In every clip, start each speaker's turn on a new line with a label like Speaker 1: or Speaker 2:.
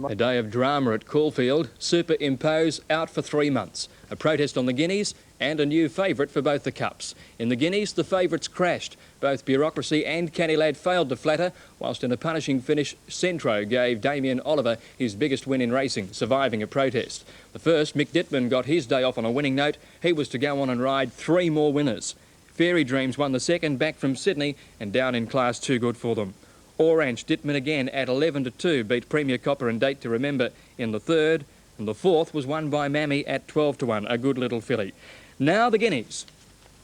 Speaker 1: A day of drama at Caulfield. Superimpose out for 3 months. A protest on the Guineas and a new favourite for both the Cups. In the Guineas, the favourites crashed. Both Bureaucracy and Canny Lad failed to flatter, whilst in a punishing finish, Centro gave Damien Oliver his biggest win in racing, surviving a protest. The first, Mick Dittman, got his day off on a winning note. He was to go on and ride 3 more winners. Fairy Dreams won the second, back from Sydney, and down in class, too good for them. Orange Dittman again at 11-2 beat Premier Copper and Date to Remember in the third, and the fourth was won by Mammy at 12-1, a good little filly. Now the Guineas.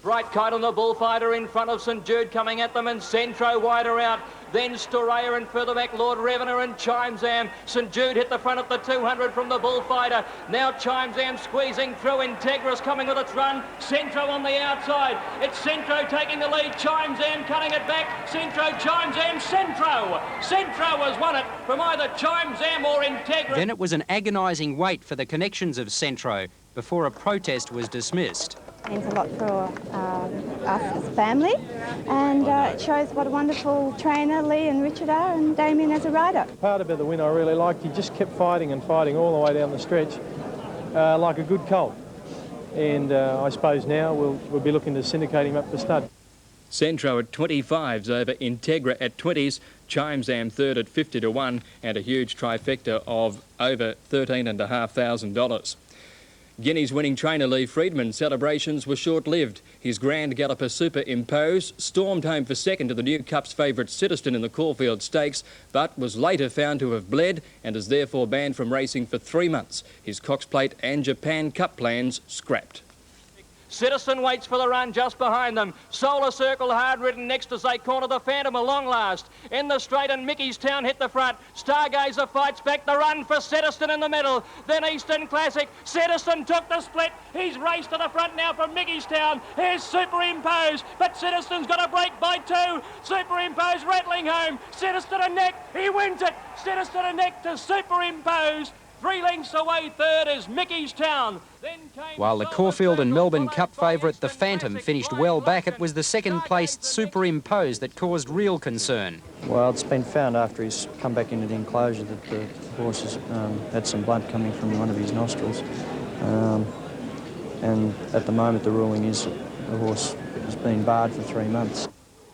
Speaker 2: Bright Kite on the Bullfighter in front of St Jude coming at them, and Centro wider out. Then Storaya and further back Lord Revener and Chimesam. St Jude hit the front at the 200 from the Bullfighter. Now Chimesam squeezing through. Integris coming with its run. Centro on the outside. It's Centro taking the lead. Chimesam cutting it back. Centro, Chimesam, Centro. Centro has won it from either Chimesam or Integris.
Speaker 3: Then it was an agonising wait for the connections of Centro before a protest was dismissed.
Speaker 4: Means a lot for us as family, and it shows what a wonderful trainer Lee and Richard are, and Damien as a rider.
Speaker 5: Part about the win I really liked, he just kept fighting and fighting all the way down the stretch like a good colt, and I suppose now we'll be looking to syndicate him up the stud.
Speaker 1: Centro at 25s over Integra at 20s, Chimesam third at 50-1, and a huge trifecta of over $13,500. Guineas winning trainer Lee Friedman's celebrations were short-lived. His grand galloper Superimpose stormed home for second to the new Cup's favourite Citizen in the Caulfield Stakes, but was later found to have bled and is therefore banned from racing for 3 months. His Cox Plate and Japan Cup plans scrapped.
Speaker 2: Citizen waits for the run just behind them. Solar Circle hard ridden next as they corner the Phantom a long last. In the straight and Mickey's Town hit the front. Stargazer fights back the run for Citizen in the middle. Then Eastern Classic. Citizen took the split. He's raced to the front now from Mickey's Town. Here's Superimpose, but Citizen's got a break by 2. Superimpose rattling home. Citizen a neck. He wins it. Citizen a neck to Superimpose. 3 lengths away third is Mickey's Town.
Speaker 3: While the Caulfield and Melbourne Cup favourite, the Phantom, finished well back, it was the second-placed Superimpose that caused real concern.
Speaker 6: Well, it's been found after he's come back into the enclosure that the horse has had some blood coming from one of his nostrils. And at the moment, the ruling is the horse has been barred for 3 months.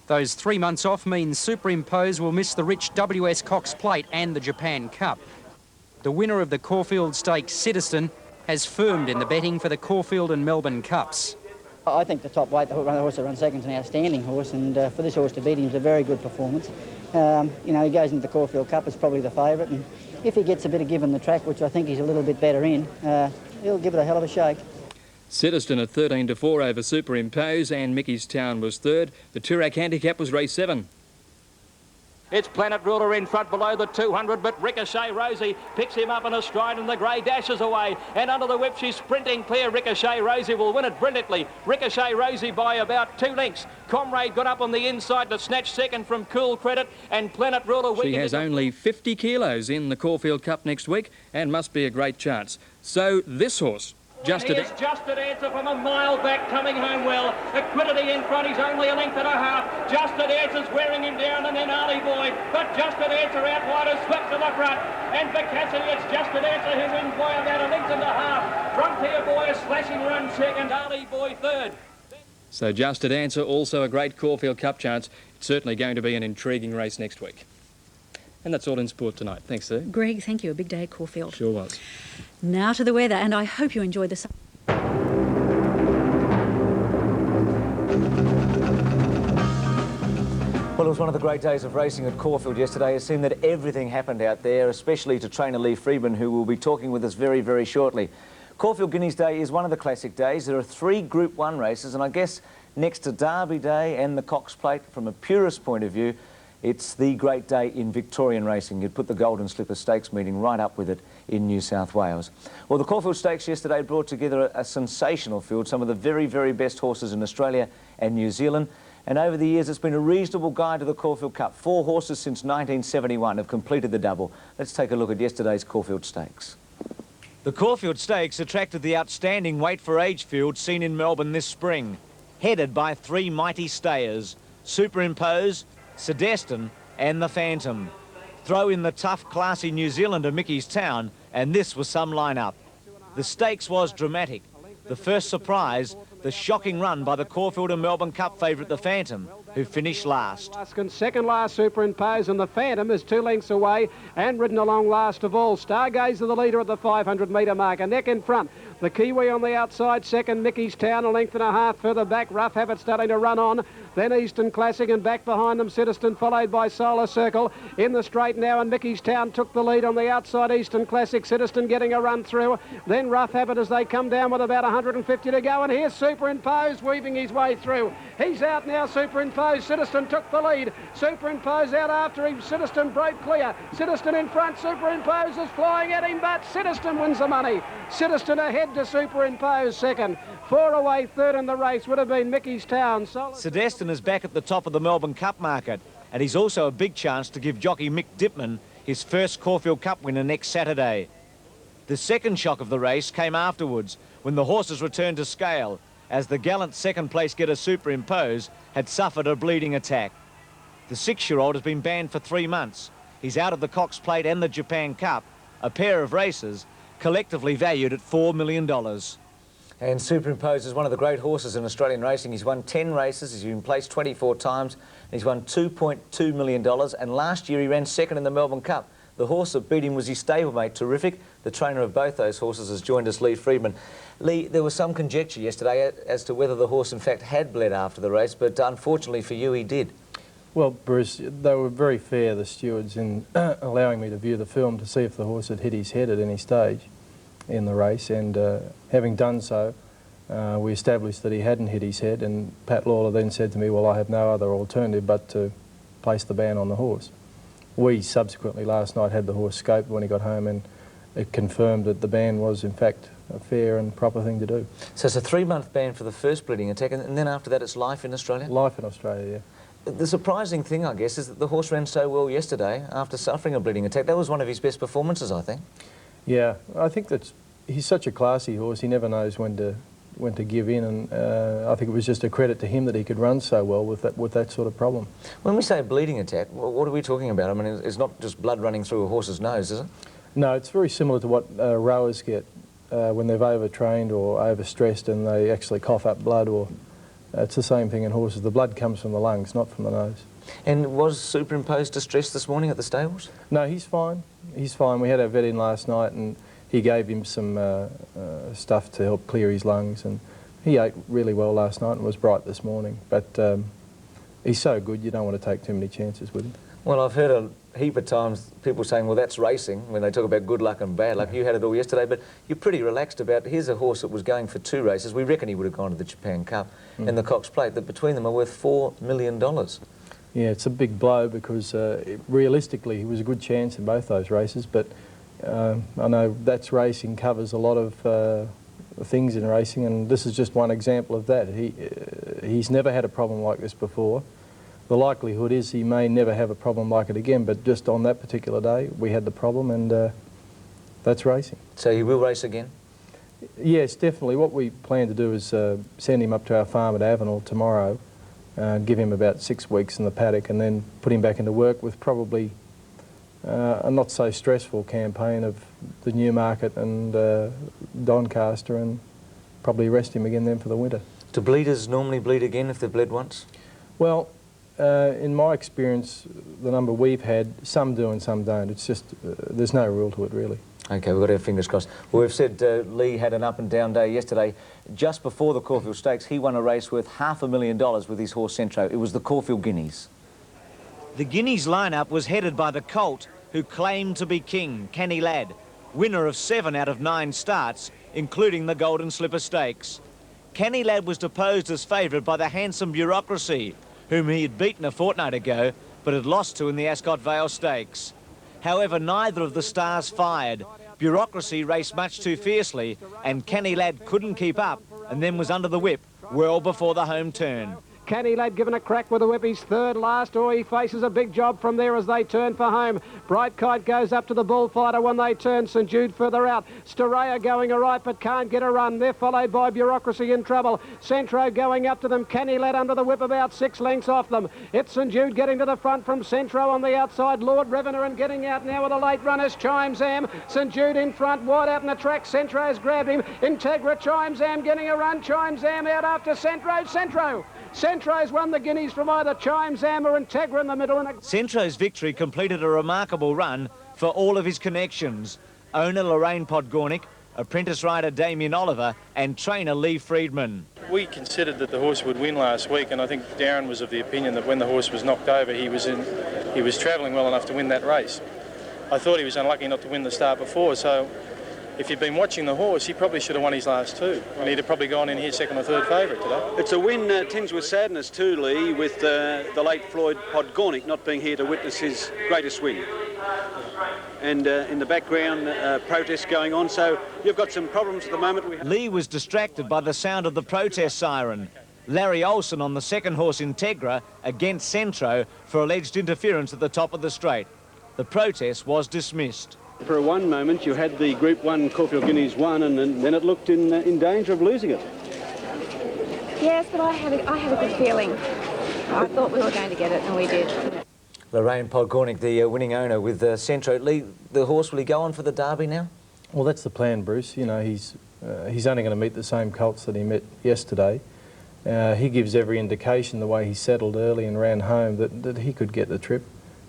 Speaker 3: Those 3 months off means Superimpose will miss the rich WS Cox Plate and the Japan Cup. The winner of the Caulfield Stakes, Citizen, has firmed in the betting for the Caulfield and Melbourne Cups.
Speaker 7: I think the top weight, the horse that runs second, is an outstanding horse, and for this horse to beat him is a very good performance. You know, he goes into the Caulfield Cup as probably the favourite, and if he gets a bit of give in the track, which I think he's a little bit better in, he'll give it a hell of a shake.
Speaker 1: Citizen at 13-4 over Superimpose, and Mickey's Town was third. The Toorak handicap was race 7.
Speaker 2: It's Planet Ruler in front below the 200, but Ricochet Rosie picks him up in a stride and the grey dashes away. And under the whip, she's sprinting clear. Ricochet Rosie will win it brilliantly. Ricochet Rosie by about 2 lengths. Comrade got up on the inside to snatch second from Cool Credit, and Planet Ruler...
Speaker 1: She has only 50 kilos in the Caulfield Cup next week and must be a great chance. So this horse... Just an
Speaker 2: Answer from a mile back, coming home well. Equity in front, he's only a length and a half. Just an Answer's wearing him down, and then Ali Boy. But Just an Answer out wide has swept to the front. And for Cassidy, it's Just an Answer who wins by about a length and a half. Frontier Boy a slashing run second, Ali Boy third.
Speaker 1: So Just an Answer, also a great Caulfield Cup chance. It's certainly going to be an intriguing race next week. And that's all in sport tonight. Thanks, Sue.
Speaker 8: Greg, thank you. A big day at Caulfield.
Speaker 1: Sure was.
Speaker 8: Now to the weather, and I hope you enjoyed the...
Speaker 9: Well, it was one of the great days of racing at Caulfield yesterday. It seemed that everything happened out there, especially to trainer Lee Friedman, who will be talking with us very, very shortly. Caulfield Guineas Day is one of the classic days. There are 3 Group 1 races, and I guess next to Derby Day and the Cox Plate, from a purist point of view, it's the great day in Victorian racing. You'd put the Golden Slipper Stakes meeting right up with it in New South Wales. Well, the Caulfield Stakes yesterday brought together a sensational field, some of the very, very best horses in Australia and New Zealand. And over the years, it's been a reasonable guide to the Caulfield Cup. 4 horses since 1971 have completed the double. Let's take a look at yesterday's Caulfield Stakes.
Speaker 10: The Caulfield Stakes attracted the outstanding weight for age field seen in Melbourne this spring, headed by 3 mighty stayers, Superimpose, Cedestin and the Phantom. Throw in the tough, classy New Zealander Mickey's Town, and this was some lineup. The stakes was dramatic. The first surprise, the shocking run by the Caulfield and Melbourne Cup favourite, the Phantom, who finished last.
Speaker 11: Second last, Superimpose, and the Phantom is 2 lengths away and ridden along last of all. Stargazer the leader at the 500-metre mark, a neck in front. The Kiwi on the outside, second Mickey's Town, a length and a half further back. Rough Habit starting to run on. Then Eastern Classic, and back behind them Citizen, followed by Solar Circle. In the straight now, and Mickey's Town took the lead on the outside. Eastern Classic, Citizen getting a run through. Then Rough Habit as they come down with about 150 to go. And here's Superimpose weaving his way through. He's out now, Superimpose. Citizen took the lead. Superimpose out after him. Citizen broke clear. Citizen in front. Superimpose is flying at him, but Citizen wins the money. Citizen ahead to Superimpose second. 4 away third in the race would have been Mickey's Town.
Speaker 10: Sedestin is back at the top of the Melbourne Cup market, and he's also a big chance to give jockey Mick Dipman his first Caulfield Cup winner next Saturday. The second shock of the race came afterwards when the horses returned to scale, as the gallant second place getter Superimpose had suffered a bleeding attack. The 6-year-old has been banned for 3 months. He's out of the Cox Plate and the Japan Cup, a pair of races collectively valued at $4 million.
Speaker 9: And Superimpose is one of the great horses in Australian racing. He's won 10 races, he's been placed 24 times, and he's won $2.2 million. And last year he ran second in the Melbourne Cup. The horse that beat him was his stablemate, Terrific. The trainer of both those horses has joined us, Lee Freedman. Lee, there was some conjecture yesterday as to whether the horse in fact had bled after the race, but unfortunately for you, he did.
Speaker 5: Well, Bruce, they were very fair, the stewards, in allowing me to view the film to see if the horse had hit his head at any stage in the race, and having done so, we established that he hadn't hit his head, and Pat Lawler then said to me, well, I have no other alternative but to place the ban on the horse. We subsequently last night had the horse scoped when he got home, and it confirmed that the ban was in fact a fair and proper thing to do.
Speaker 9: So it's a 3-month ban for the first bleeding attack, and then after that it's life in Australia?
Speaker 5: Life in Australia, yeah.
Speaker 9: The surprising thing, I guess, is that the horse ran so well yesterday after suffering a bleeding attack. That was one of his best performances, I think.
Speaker 5: Yeah, I think that he's such a classy horse. He never knows when to give in, and I think it was just a credit to him that he could run so well with that sort of problem.
Speaker 9: When we say bleeding attack, what are we talking about? I mean, it's not just blood running through a horse's nose, is it?
Speaker 5: No, it's very similar to what rowers get when they've overtrained or overstressed and they actually cough up blood, or it's the same thing in horses. The blood comes from the lungs, not from the nose.
Speaker 9: And was Superimpose distressed this morning at the stables?
Speaker 5: No, he's fine. He's fine. We had our vet in last night and he gave him some stuff to help clear his lungs, and he ate really well last night and was bright this morning. But he's so good, you don't want to take too many chances with him.
Speaker 9: Well, I've heard a heap of times people saying, well, that's racing, when they talk about good luck and bad luck. You had it all yesterday, but you're pretty relaxed about, here's a horse that was going for 2 races. We reckon he would have gone to the Japan Cup and the Cox Plate, that between them are worth $4 million.
Speaker 5: Yeah, it's a big blow because realistically he was a good chance in both those races, but I know That's Racing covers a lot of things in racing, and this is just one example of that. He's never had a problem like this before. The likelihood is he may never have a problem like it again, but just on that particular day we had the problem, and that's racing.
Speaker 9: So he will race again?
Speaker 5: Yes, definitely. What we plan to do is send him up to our farm at Avenel tomorrow, give him about 6 weeks in the paddock, and then put him back into work with probably a not so stressful campaign of the Newmarket and Doncaster, and probably rest him again then for the winter.
Speaker 9: Do bleeders normally bleed again if they've bled once?
Speaker 5: Well, in my experience, the number we've had, some do and some don't. It's just, there's no rule to it really.
Speaker 9: OK, we've got our fingers crossed. Well, we've said Lee had an up-and-down day yesterday. Just before the Caulfield Stakes, he won a race worth $500,000 with his horse Centro. It was the Caulfield Guineas.
Speaker 10: The Guineas lineup was headed by the colt who claimed to be king, Canny Lad, winner of 7 out of 9 starts, including the Golden Slipper Stakes. Canny Lad was deposed as favourite by the handsome Bureaucracy, whom he had beaten a fortnight ago, but had lost to in the Ascot Vale Stakes. However, neither of the stars fired. Bureaucracy raced much too fiercely, and Canny Lad couldn't keep up, and then was under the whip well before the home turn.
Speaker 11: Canny Lad given a crack with the whip. He's third last. Oh, he faces a big job from there as they turn for home. Bright Kite goes up to the bullfighter when they turn. St Jude further out. Storaya going all right but can't get a run. They're followed by Bureaucracy in trouble. Centro going up to them. Canny Lad under the whip about 6 lengths off them. It's St Jude getting to the front from Centro on the outside. Lord Revenor and getting out now with the late runners. Chimes Am. St Jude in front, wide out in the track. Centro's grabbed him. Integra, Chimes Am getting a run. Chimes Am out after Centro. Centro's won the Guineas from either Chimes Am or Integra in the middle.
Speaker 10: Centro's victory completed a remarkable run for all of his connections. Owner Lorraine Podgornick, apprentice rider Damien Oliver and trainer Lee Freedman.
Speaker 12: We considered that the horse would win last week, and I think Darren was of the opinion that when the horse was knocked over, he was travelling well enough to win that race. I thought he was unlucky not to win the start before, so if you've been watching the horse, he probably should have won his last 2, and he'd have probably gone in here second or third favourite today.
Speaker 13: It's a win tinged with sadness too, Lee, with the late Floyd Podgornick not being here to witness his greatest win. And in the background, protests going on, so you've got some problems at the moment.
Speaker 10: Lee was distracted by the sound of the protest siren. Larry Olsen on the second horse Integra against Centro for alleged interference at the top of the straight. The protest was dismissed.
Speaker 13: For one moment, you had the Group 1 Caulfield Guineas 1, and then it looked in danger of losing it.
Speaker 4: Yes, but I had a good feeling. I thought we were going to get it, and we did.
Speaker 9: Lorraine Podgornick, the winning owner with Centro. Lee, the horse, will he go on for the Derby now?
Speaker 5: Well, that's the plan, Bruce. You know, he's only going to meet the same colts that he met yesterday. He gives every indication, the way he settled early and ran home, that he could get the trip.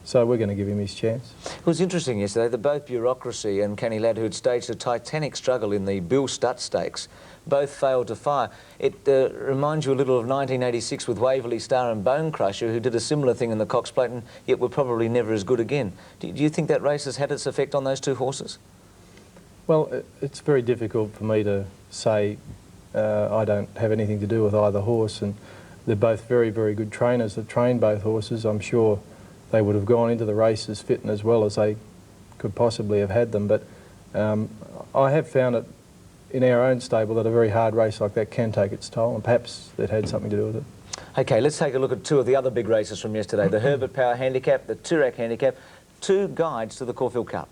Speaker 5: So we're going to give him his chance.
Speaker 9: It was interesting yesterday that both Bureaucracy and Canny Lad, who had staged a titanic struggle in the Bill Stutt Stakes, both failed to fire. It reminds you a little of 1986 with Waverley Star and Bone Crusher, who did a similar thing in the Cox Plate and yet were probably never as good again. Do you think that race has had its effect on those two horses?
Speaker 5: Well, it's very difficult for me to say. I don't have anything to do with either horse, and they're both very, very good trainers that train both horses. I'm sure they would have gone into the races fit and as well as they could possibly have had them. But I have found it in our own stable that a very hard race like that can take its toll, and perhaps that had something to do with it.
Speaker 9: OK, let's take a look at 2 of the other big races from yesterday. The Herbert Power Handicap, the Toorak Handicap, 2 guides to the Caulfield Cup.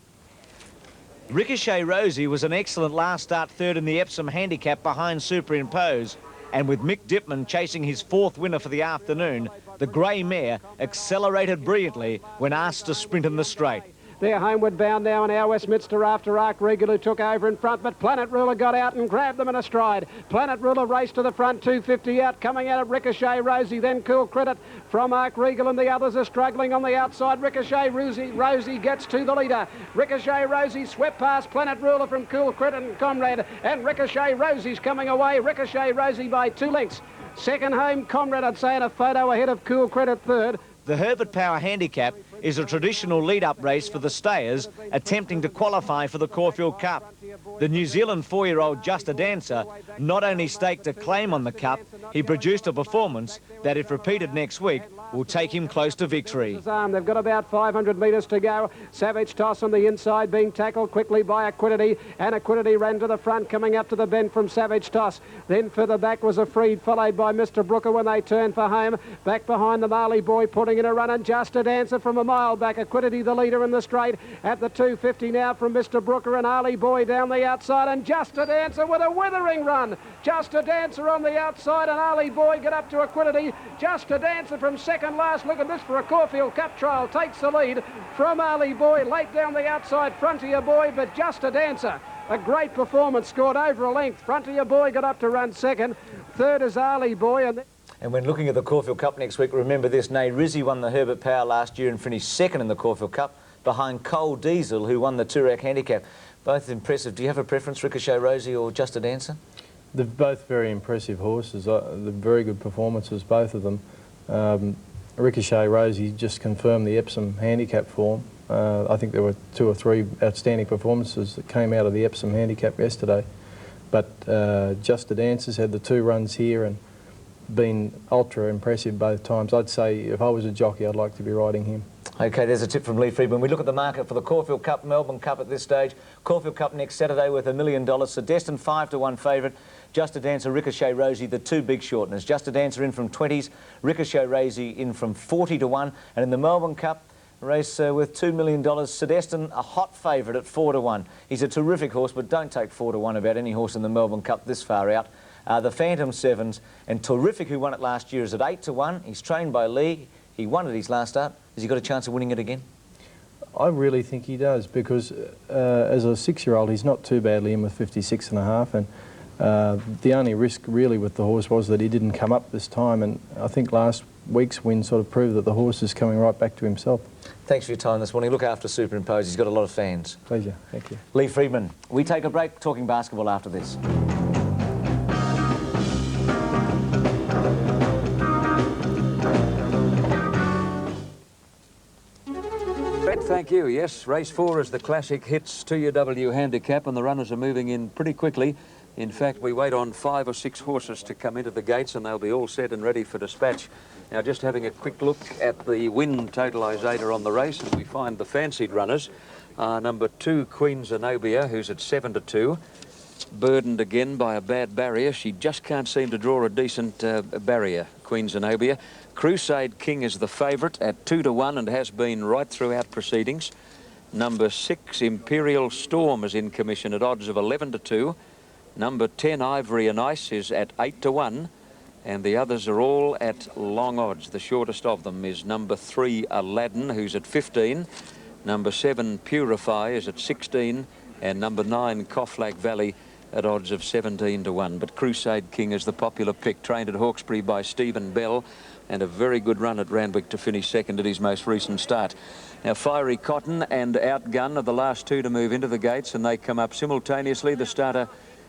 Speaker 10: Ricochet Rosie was an excellent last start third in the Epsom Handicap behind Superimpose, and with Mick Dipman chasing his 4th winner for the afternoon, the grey mare accelerated brilliantly when asked to sprint in the straight.
Speaker 11: They're homeward bound now in our Westminster after Ark Regal, who took over in front, but Planet Ruler got out and grabbed them in a stride. Planet Ruler raced to the front, 250 out, coming out of Ricochet Rosie, then Cool Credit from Ark Regal, and the others are struggling on the outside. Ricochet Rosie gets to the leader. Ricochet Rosie swept past Planet Ruler from Cool Credit and Comrade, and Ricochet Rosie's coming away. Ricochet Rosie by 2 lengths. Second home, Comrade, I'd say, in a photo ahead of Cool Credit third.
Speaker 10: The Herbert Power Handicap is a traditional lead-up race for the stayers attempting to qualify for the Caulfield Cup. The New Zealand 4-year-old Just a Dancer not only staked a claim on the Cup, he produced a performance that, if repeated next week, will take him close to victory.
Speaker 11: They've got about 500 metres to go. Savage Toss on the inside being tackled quickly by Equidity, and Equidity ran to the front coming up to the bend from Savage Toss. Then further back was a Freed, followed by Mr Brooker when they turned for home. Back behind the Marley Boy putting in a run, and Just a Dancer from a mile back. Equidity the leader in the straight at the 250 now from Mr Brooker, and Arley Boy down the outside, and Just a Dancer with a withering run. Just a Dancer on the outside, and Arley Boy get up to Equidity. Just a Dancer from second last. Look at this for a Caulfield Cup trial. Takes the lead from Arley Boy. Late down the outside, Frontier Boy, but Just a Dancer. A great performance, scored over a length. Frontier Boy got up to run second. Third is Arley Boy.
Speaker 9: And when looking at the Caulfield Cup next week, remember this. Nay Rizzi won the Herbert Power last year and finished second in the Caulfield Cup behind Cole Diesel, who won the Toorak Handicap. Both impressive. Do you have a preference, Ricochet Rosie or Just a Dancer?
Speaker 5: They're both very impressive horses. They're very good performances, both of them. Ricochet Rosie just confirmed the Epsom Handicap form. I think there were 2 or 3 outstanding performances that came out of the Epsom Handicap yesterday. But Just a Dancer's had the 2 runs here and been ultra impressive both times. I'd say if I was a jockey, I'd like to be riding him.
Speaker 9: OK, there's a tip from Lee Freedman. We look at the market for the Caulfield Cup, Melbourne Cup at this stage. Caulfield Cup next Saturday worth $1 million. So Destin 5-1 favourite. Just a Dancer, Ricochet Rosie, the two big shorteners. Just a Dancer in from 20s, Ricochet Rosie in from 40-1. And in the Melbourne Cup, race with $2 million, Sedestin, a hot favourite at 4-1. He's a terrific horse, but don't take 4-1 about any horse in the Melbourne Cup this far out. The Phantom Sevens, and Terrific, who won it last year, is at 8-1. He's trained by Lee. He won at his last start. Has he got a chance of winning it again?
Speaker 5: I really think he does, because as a 6-year-old, he's not too badly in with 56.5, and the only risk really with the horse was that he didn't come up this time, and I think last week's win sort of proved that the horse is coming right back to himself.
Speaker 9: Thanks for your time this morning. Look after Superimpose. He's got a lot of fans.
Speaker 5: Pleasure. Thank you.
Speaker 9: Lee Freedman. We take a break talking basketball after this.
Speaker 14: Thank you. Yes, race 4 is the Classic Hits 2UW handicap, and the runners are moving in pretty quickly. In fact, we wait on 5 or 6 horses to come into the gates, and they'll be all set and ready for dispatch. Now, just having a quick look at the win totalisator on the race, and we find the fancied runners are number 2, Queen Zenobia, who's at 7-2. Burdened again by a bad barrier. She just can't seem to draw a decent barrier, Queen Zenobia. Crusade King is the favourite at 2-1 and has been right throughout proceedings. Number 6, Imperial Storm, is in commission at odds of 11-2. Number 10, Ivory and Ice, is at 8-1. And the others are all at long odds. The shortest of them is number 3, Aladdin, who's at 15. Number 7, Purify, is at 16. And number 9, Coughlagh Valley, at odds of 17-1. But Crusade King is the popular pick, trained at Hawkesbury by Stephen Bell, and a very good run at Randwick to finish second at his most recent start. Now, Fiery Cotton and Outgun are the last two to move into the gates, and they come up simultaneously. The starter,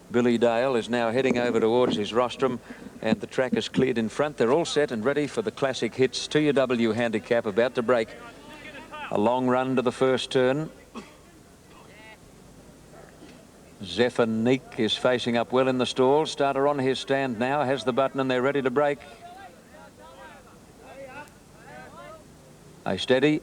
Speaker 14: Billy Dale, is now heading over towards his rostrum, and the track is cleared in front. They're all set and ready for the Classic Hits 2UW handicap, about to break. A long run to the first turn. Zephanique is facing up well in the stall. Starter on his stand now, has the button, and they're ready to break. A steady,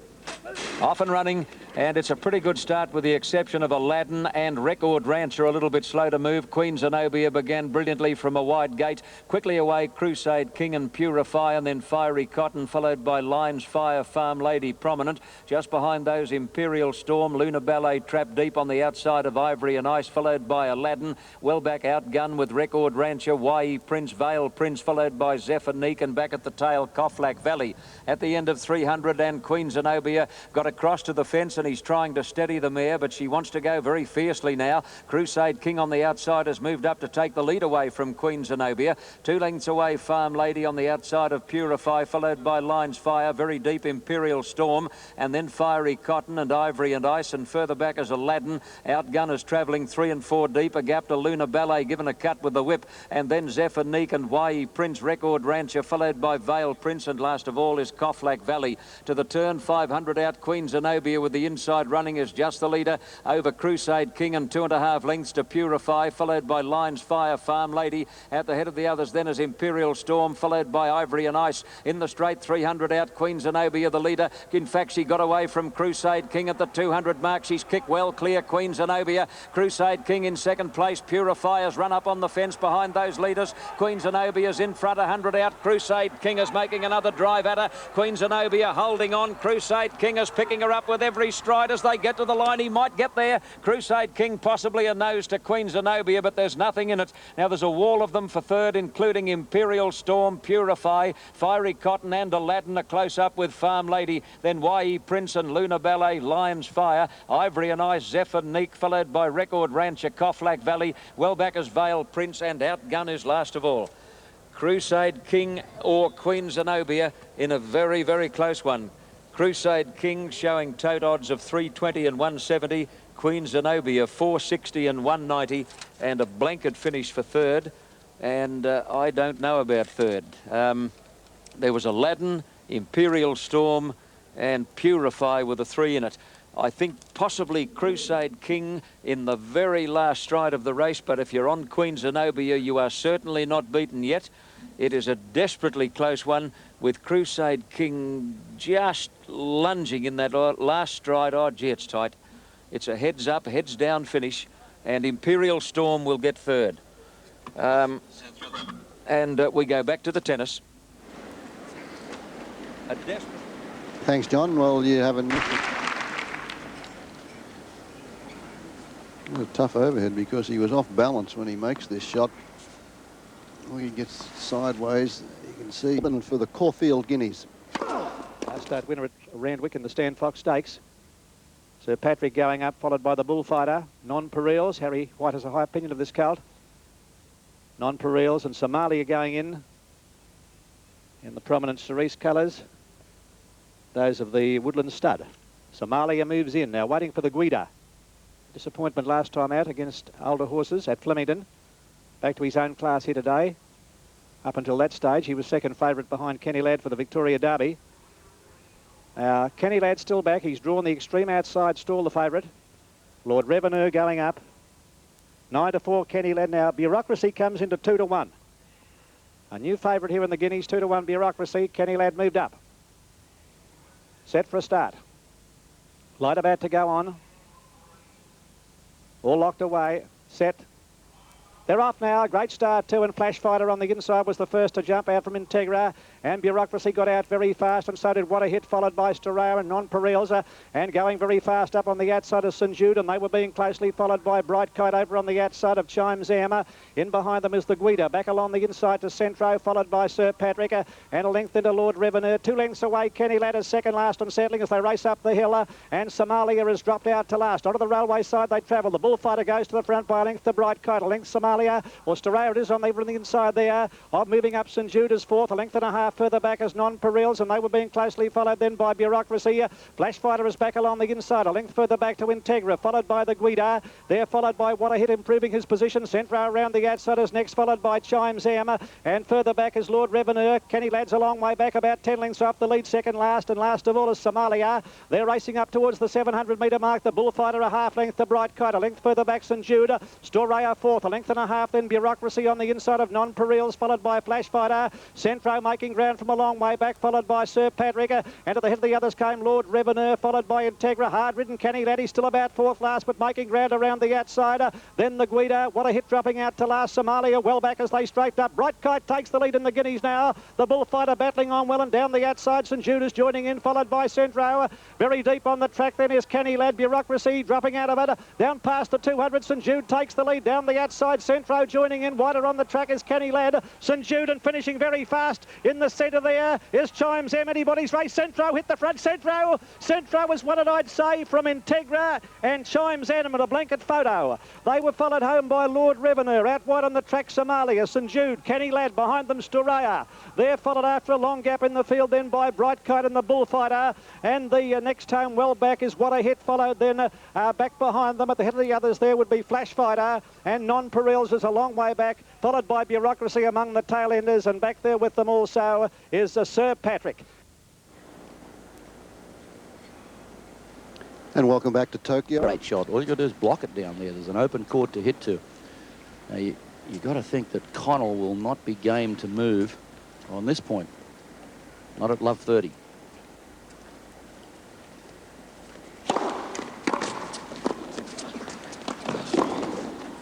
Speaker 14: off and running, and it's a pretty good start with the exception of Aladdin and Record Rancher a little bit slow to move. Queen Zenobia began brilliantly from a wide gate. Quickly away, Crusade King and Purify, and then Fiery Cotton, followed by Lines Fire, Farm Lady Prominent. Just behind those, Imperial Storm, Luna Ballet trapped deep on the outside of Ivory and Ice, followed by Aladdin. Well back, Outgun with Record Rancher, YE Prince, Vale Prince, followed by Zephanique, and back at the tail, Coughlagh Valley. At the end of 300, and Queen Zenobia got across to the fence, and he's trying to steady the mare, but she wants to go very fiercely now. Crusade King on the outside has moved up to take the lead away from Queen Zenobia. 2 lengths away, Farm Lady on the outside of Purify, followed by Lines Fire, very deep, Imperial Storm, and then Fiery Cotton and Ivory and Ice, and further back is Aladdin. Outgun is travelling 3 and 4 deep, a gap to Luna Ballet, given a cut with the whip, and then Zephanique and YE Prince, Record Rancher, followed by Vale Prince, and last of all is Coughlagh Valley. To the turn, 500 out, Queen Zenobia with the inside running is just the leader over Crusade King, and 2.5 lengths to Purify, followed by Lines Fire, Farm Lady. At the head of the others then is Imperial Storm, followed by Ivory and Ice. In the straight, 300 out, Queen Zenobia the leader. In fact, she got away from Crusade King at the 200 mark. She's kicked well clear, Queen Zenobia. Crusade King in second place. Purify has run up on the fence behind those leaders. Queen Zenobia's in front, 100 out. Crusade King is making another drive at her. Queen Zenobia holding on. Crusade King is picking her up with every stride as they get to the line. He might get there. Crusade King possibly a nose to Queen Zenobia, but there's nothing in it. Now there's a wall of them for third, including Imperial Storm, Purify, Fiery Cotton and Aladdin are close up with Farm Lady. Then YE Prince and Luna Ballet, Lines Fire, Ivory and Ice, Zephanique, followed by Record Rancher, Coughlagh Valley. Well back is Vale Prince, and Outgun is last of all. Crusade King or Queen Zenobia in a very, very close one. Crusade King showing tote odds of 320 and 170. Queen Zenobia 460 and 190, and a blanket finish for third. And I don't know about third. There was Aladdin, Imperial Storm, and Purify with a 3 in it. I think possibly Crusade King in the very last stride of the race, but if you're on Queen Zenobia, you are certainly not beaten yet. It is a desperately close one. with Crusade King just lunging in that last stride. Oh, gee, it's tight. It's a heads up, heads down finish, and Imperial Storm will get third. We go back to the tennis.
Speaker 15: Thanks, John. Well, you have a tough overhead because he was off balance when he makes this shot. Well, he gets sideways. You can see. And for the Caulfield Guineas.
Speaker 11: Last start winner at Randwick in the Stan Fox Stakes. Sir Patrick going up, followed by the Bullfighter. Non-Pareils. Harry White has a high opinion of this colt. Non-Pareils and Somalia going in the prominent cerise colours. Those of the Woodland Stud. Somalia moves in now, waiting for the Guida. Disappointment last time out against older horses at Flemington. Back to his own class here today. Up until that stage, he was second favourite behind Kenny Ladd for the Victoria Derby. Kenny Ladd still back. He's drawn the extreme outside stall, the favourite. Lord Revenue going up. 9-4 Kenny Ladd now. Bureaucracy comes into 2-1. A new favourite here in the Guineas, 2-1 Bureaucracy. Kenny Ladd moved up. Set for a start. Light about to go on. All locked away. Set. They're off now. Great Start 2 and Flash Fighter on the inside was the first to jump out from Integra. And Bureaucracy got out very fast, and so did What a Hit, followed by Storao and Non-Pareils, and going very fast up on the outside of St Jude, and they were being closely followed by Bright Kite over on the outside of Chimes Emma. In behind them is the Guida, back along the inside to Centro, followed by Sir Patrick, and a length into Lord Revenue. 2 lengths away, Kenny Ladd is second last and settling as they race up the hill, and Somalia has dropped out to last. Onto the railway side they travel. The Bullfighter goes to the front by a length to Bright Kite, a length Somalia, or Storao it is on the inside there, moving up St Jude as fourth, a length and a half further back as Non-Pareils, and they were being closely followed then by Bureaucracy. Flash Fighter is back along the inside, a length further back to Integra, followed by the Guida. They're followed by What a Hit, improving his position. Centro around the outside is next, followed by Chimes Emma, and further back is Lord Revenue. Kenny Ladd's a long way back, about 10 lengths off the lead, second last, and last of all is Somalia. They're racing up towards the 700-metre mark. The Bullfighter a half length to Bright Kite, a length further back St Jude. Storaya fourth, a length and a half, then Bureaucracy on the inside of Non-Pareils, followed by Flash Fighter. Centro making ground from a long way back, followed by Sir Patrick, and to the head of the others came Lord Revenue, followed by Integra. Hard-ridden Kenny Ladd, he's still about fourth last, but making ground around the outside. Then the Guida, What a Hit dropping out to last. Somalia well back as they straight up. Bright Kite takes the lead in the Guineas now. The Bullfighter battling on well, and down the outside St Judas joining in, followed by Centro. Very deep on the track then is Kenny Ladd. Bureaucracy dropping out of it. Down past the 200, St Jude takes the lead. Down the outside, Centro joining in. Wider on the track is Kenny Ladd. St Jude, and finishing very fast in the centre there is Chimes M. Anybody's race. Centro hit the front. Centro was one, I'd say, from Integra, and Chimes M at a blanket photo. They were followed home by Lord Revenue. Out wide on the track, Somalia, St Jude, Kenny Ladd, behind them Storaya. They're followed after a long gap in the field then by Bright Kite and the Bullfighter, and the next home well back is What a Hit, followed then back behind them. At the head of the others there would be Flash Fighter, and Non-Pareils is a long way back, followed by Bureaucracy among the tail enders, and back there with them also is Sir Patrick.
Speaker 15: And welcome back to Tokyo.
Speaker 16: Great shot. All you got to do is block it down there. There's an open court to hit to. Now you got to think that Connell will not be game to move on this point. Not at love 30.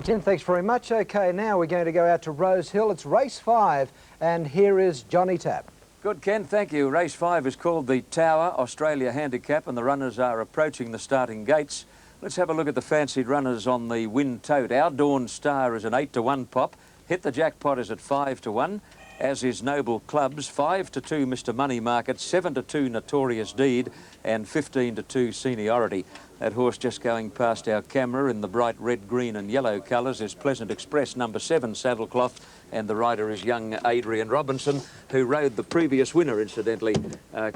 Speaker 17: Tim, thanks very much. Okay, now we're going to go out to Rose Hill. It's race 5, and here is Johnny Tapp.
Speaker 14: Good, Ken, thank you. Race 5 is called the Tower Australia Handicap, and the runners are approaching the starting gates. Let's have a look at the fancied runners on the Win Tote. Our Dawn Star is an 8-1 pop. Hit the Jackpot is at 5-1, as is Noble Clubs. 5-2 Mr Money Market, 7-2 Notorious Deed, and 15-2 Seniority. That horse just going past our camera in the bright red, green and yellow colours is Pleasant Express, number 7 Saddlecloth, and the rider is young Adrian Robinson, who rode the previous winner, incidentally,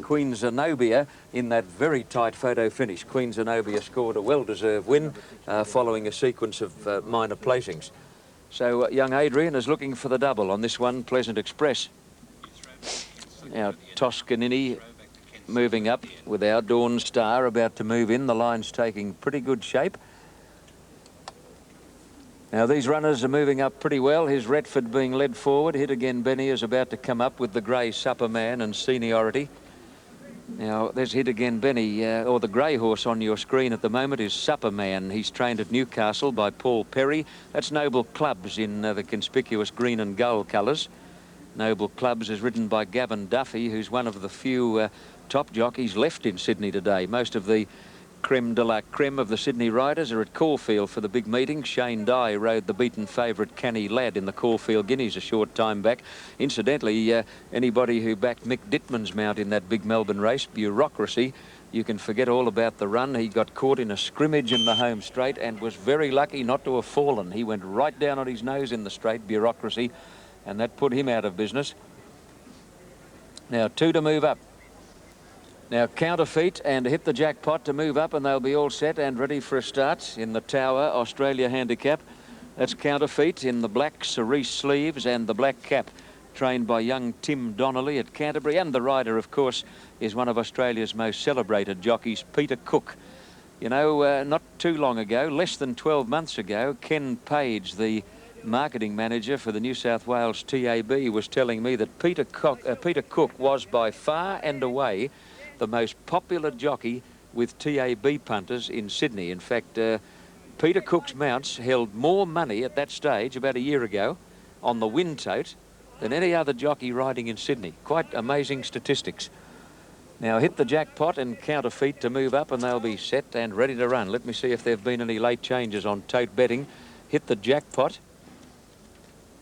Speaker 14: Queen Zenobia, in that very tight photo finish. Queen Zenobia scored a well-deserved win following a sequence of minor placings. So young Adrian is looking for the double on this one, Pleasant Express. Now Toscanini moving up with Our Dawn Star about to move in. The line's taking pretty good shape. Now, these runners are moving up pretty well. Here's Retford being led forward. Hit Again Benny is about to come up with the grey Supperman and Seniority. Now, there's Hit Again Benny, or the grey horse on your screen at the moment is Supperman. He's trained at Newcastle by Paul Perry. That's Noble Clubs in the conspicuous green and gold colours. Noble Clubs is ridden by Gavin Duffy, who's one of the few top jockeys left in Sydney today. Most of the creme de la creme of the Sydney riders are at Caulfield for the big meeting. Shane Dye rode the beaten favourite Canny Lad in the Caulfield Guineas a short time back. Incidentally, anybody who backed Mick Dittman's mount in that big Melbourne race, Bureaucracy, you can forget all about the run. He got caught in a scrimmage in the home straight and was very lucky not to have fallen. He went right down on his nose in the straight, Bureaucracy, and that put him out of business. Now, 2 to move up. Now, Counterfeit and Hit the Jackpot to move up, and they'll be all set and ready for a start in the Tower Australia Handicap. That's Counterfeit in the black cerise sleeves and the black cap, trained by young Tim Donnelly at Canterbury. And the rider, of course, is one of Australia's most celebrated jockeys, Peter Cook. You know, not too long ago, less than 12 months ago, Ken Page, the marketing manager for the New South Wales TAB, was telling me that Peter Cook was by far and away the most popular jockey with TAB punters in Sydney. In fact, Peter Cook's mounts held more money at that stage about a year ago on the win tote than any other jockey riding in Sydney. Quite amazing statistics. Now, Hit the Jackpot and Counterfeit to move up, and they'll be set and ready to run. Let me see if there have been any late changes on tote betting. Hit the Jackpot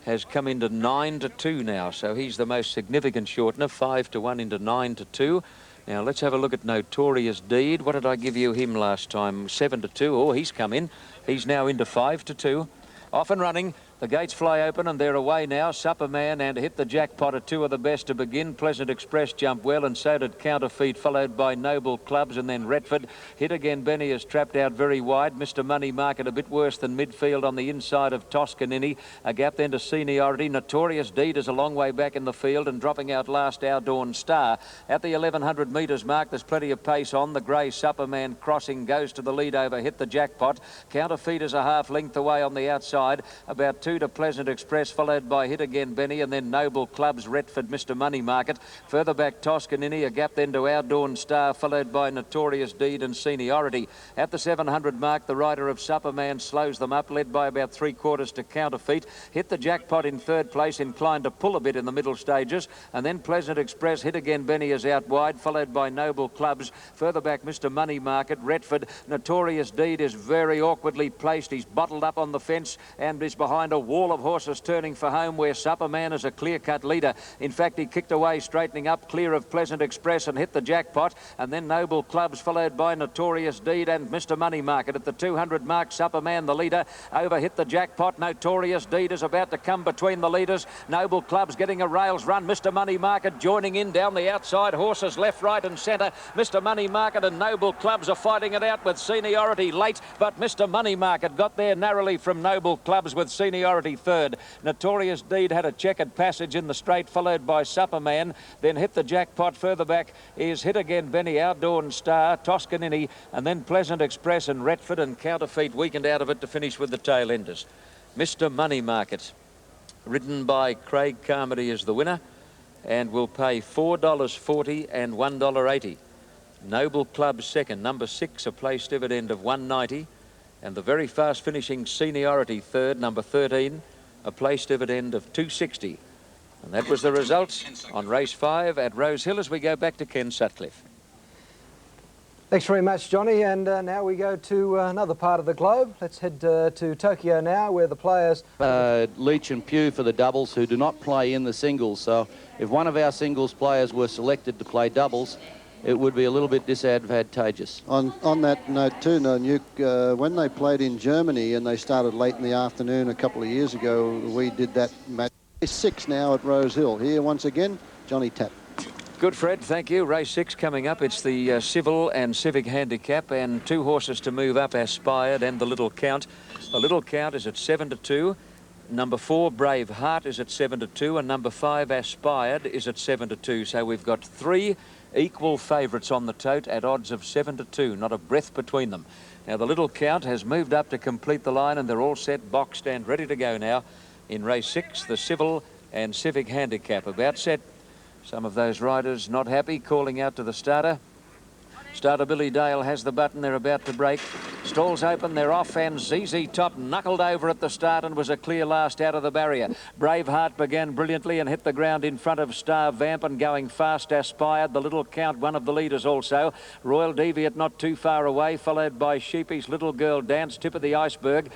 Speaker 14: has come into 9 to 2 now, so he's the most significant shortener, 5 to 1 into 9 to 2. Now, let's have a look at Notorious Deed. What did I give you him last time? 7 to 2. Oh, he's come in. He's now into 5 to 2. Off and running. The gates fly open and they're away now. Supperman and Hit the Jackpot are 2 of the best to begin. Pleasant Express jumped well, and so did Counterfeit, followed by Noble Clubs and then Retford. Hit Again Benny is trapped out very wide. Mr. Money Market a bit worse than midfield on the inside of Toscanini. A gap then to Seniority. Notorious Deed is a long way back in the field and dropping out last Our Dawn Star. At the 1100 metres mark, there's plenty of pace on. The grey Supperman crossing goes to the lead over Hit the Jackpot. Counterfeit is a half length away on the outside. About 2 to Pleasant Express, followed by Hit Again Benny, and then Noble Clubs, Retford, Mr. Money Market. Further back, Toscanini, a gap then to Our Dawn Star, followed by Notorious Deed and Seniority. At the 700 mark, the rider of Supperman slows them up, led by about 3/4 to Counterfeit. Hit the Jackpot in 3rd place, inclined to pull a bit in the middle stages, and then Pleasant Express, Hit Again Benny is out wide, followed by Noble Clubs. Further back, Mr. Money Market, Retford. Notorious Deed is very awkwardly placed. He's bottled up on the fence and is behind a wall of horses turning for home, where Supperman is a clear-cut leader. In fact, he kicked away, straightening up, clear of Pleasant Express and Hit the Jackpot, and then Noble Clubs, followed by Notorious Deed and Mr. Money Market. At the 200 mark, Supperman the leader, over Hit the Jackpot. Notorious Deed is about to come between the leaders. Noble Clubs getting a rails run. Mr. Money Market joining in down the outside. Horses left, right and centre. Mr. Money Market and Noble Clubs are fighting it out with Seniority late, but Mr. Money Market got there narrowly from Noble Clubs with Seniority 3rd. Notorious Deed had a checkered passage in the straight, followed by Supperman. Then Hit the Jackpot. Further back is Hit Again Benny, Our Dawn Star, Toscanini, and then Pleasant Express and Retford, and Counterfeit weakened out of it to finish with the tail enders. Mr. Money Market, ridden by Craig Carmody, is the winner and will pay $4.40 and $1.80. Noble Club second, number 6, a place dividend of $1.90, and the very fast finishing Seniority 3rd, number 13, a place dividend of $2.60. And that was the results on race 5 at Rose Hill as we go back to Ken Sutcliffe.
Speaker 17: Thanks very much, Johnny. And now we go to another part of the globe. Let's head to Tokyo now, where the players...
Speaker 16: Leach and Pugh for the doubles, who do not play in the singles. So if one of our singles players were selected to play doubles, it would be a little bit disadvantageous.
Speaker 15: On that note too, Nuke, when they played in Germany and they started late in the afternoon a couple of years ago, we did that match. Race 6 now at Rose Hill. Here once again, Johnny Tapp.
Speaker 14: Good, Fred, thank you. Race 6 coming up. It's the Civil and Civic Handicap, and 2 horses to move up, Aspired and the Little Count. The Little Count is at 7 to 2. Number 4, Brave Heart, is at 7 to 2, and number 5, Aspired, is at 7 to 2. So we've got 3 equal favourites on the tote at odds of 7-2, not a breath between them. Now the Little Count has moved up to complete the line, and they're all set, boxed and ready to go now in race 6, the Civil and Civic Handicap. About set. Some of those riders not happy, calling out to the starter. Starter Billy Dale has the button. They're about to break. Stalls open, they're off, and ZZ Top knuckled over at the start and was a clear last out of the barrier. Braveheart began brilliantly and hit the ground in front of Star Vamp, and going fast Aspired. The Little Count, one of the leaders also. Royal Deviate not too far away, followed by Sheepy's Little Girl Dance, tip of the iceberg.